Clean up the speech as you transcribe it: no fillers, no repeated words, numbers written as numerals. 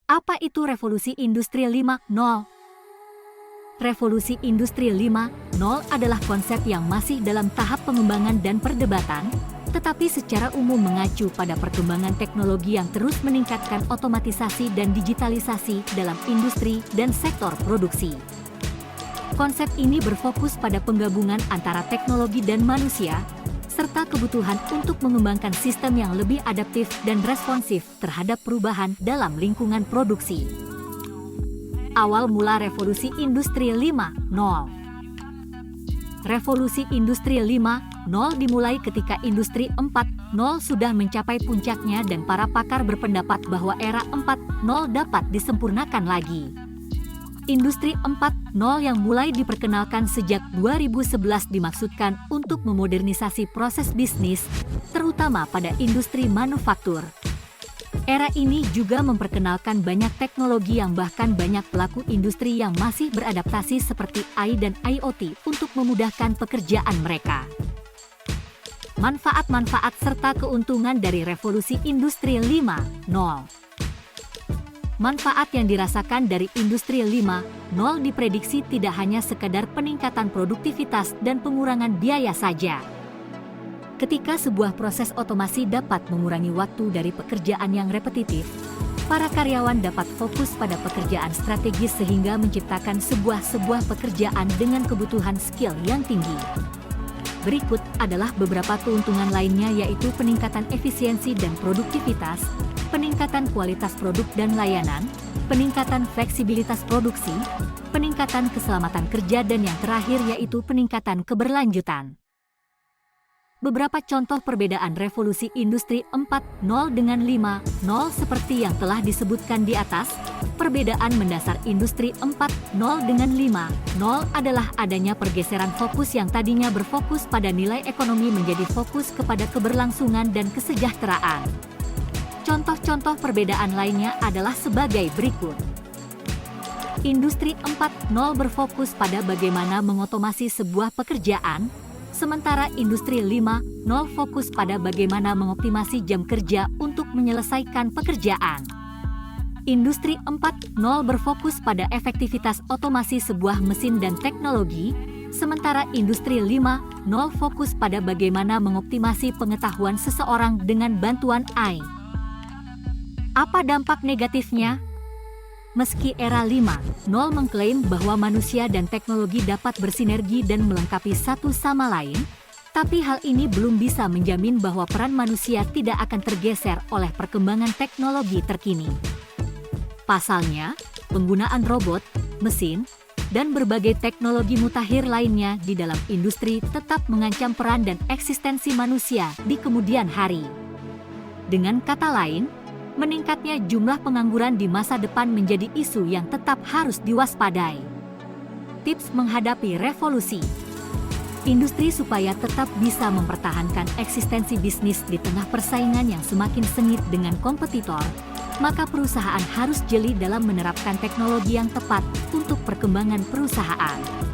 Apa itu Revolusi Industri 5.0? Revolusi Industri 5.0 adalah konsep yang masih dalam tahap pengembangan dan perdebatan, tetapi secara umum mengacu pada perkembangan teknologi yang terus meningkatkan otomatisasi dan digitalisasi dalam industri dan sektor produksi. Konsep ini berfokus pada penggabungan antara teknologi dan manusia, serta kebutuhan untuk mengembangkan sistem yang lebih adaptif dan responsif terhadap perubahan dalam lingkungan produksi. Awal mula Revolusi Industri 5.0. Revolusi Industri 5.0 dimulai ketika Industri 4.0 sudah mencapai puncaknya dan para pakar berpendapat bahwa era 4.0 dapat disempurnakan lagi. Industri 4.0 yang mulai diperkenalkan sejak 2011 dimaksudkan untuk memodernisasi proses bisnis, terutama pada industri manufaktur. Era ini juga memperkenalkan banyak teknologi yang bahkan banyak pelaku industri yang masih beradaptasi seperti AI dan IoT untuk memudahkan pekerjaan mereka. Manfaat-manfaat serta keuntungan dari Revolusi Industri 5.0. Manfaat yang dirasakan dari Industri 5.0 diprediksi tidak hanya sekadar peningkatan produktivitas dan pengurangan biaya saja. Ketika sebuah proses otomasi dapat mengurangi waktu dari pekerjaan yang repetitif, para karyawan dapat fokus pada pekerjaan strategis sehingga menciptakan sebuah pekerjaan dengan kebutuhan skill yang tinggi. Berikut adalah beberapa keuntungan lainnya, yaitu peningkatan efisiensi dan produktivitas, peningkatan kualitas produk dan layanan, peningkatan fleksibilitas produksi, peningkatan keselamatan kerja, dan yang terakhir yaitu peningkatan keberlanjutan. Beberapa contoh perbedaan Revolusi Industri 4.0 dengan 5.0 seperti yang telah disebutkan di atas. Perbedaan mendasar Industri 4.0 dengan 5.0 adalah adanya pergeseran fokus yang tadinya berfokus pada nilai ekonomi menjadi fokus kepada keberlangsungan dan kesejahteraan. Contoh-contoh perbedaan lainnya adalah sebagai berikut. Industri 4.0 berfokus pada bagaimana mengotomasi sebuah pekerjaan, sementara Industri 5.0 fokus pada bagaimana mengoptimasi jam kerja untuk menyelesaikan pekerjaan. Industri 4.0 berfokus pada efektivitas otomasi sebuah mesin dan teknologi, sementara Industri 5.0 fokus pada bagaimana mengoptimasi pengetahuan seseorang dengan bantuan AI. Apa dampak negatifnya? Meski era 5.0 mengklaim bahwa manusia dan teknologi dapat bersinergi dan melengkapi satu sama lain, tapi hal ini belum bisa menjamin bahwa peran manusia tidak akan tergeser oleh perkembangan teknologi terkini. Pasalnya, penggunaan robot, mesin, dan berbagai teknologi mutakhir lainnya di dalam industri tetap mengancam peran dan eksistensi manusia di kemudian hari. Dengan kata lain, meningkatnya jumlah pengangguran di masa depan menjadi isu yang tetap harus diwaspadai. Tips menghadapi revolusi industri supaya tetap bisa mempertahankan eksistensi bisnis di tengah persaingan yang semakin sengit dengan kompetitor, maka perusahaan harus jeli dalam menerapkan teknologi yang tepat untuk perkembangan perusahaan.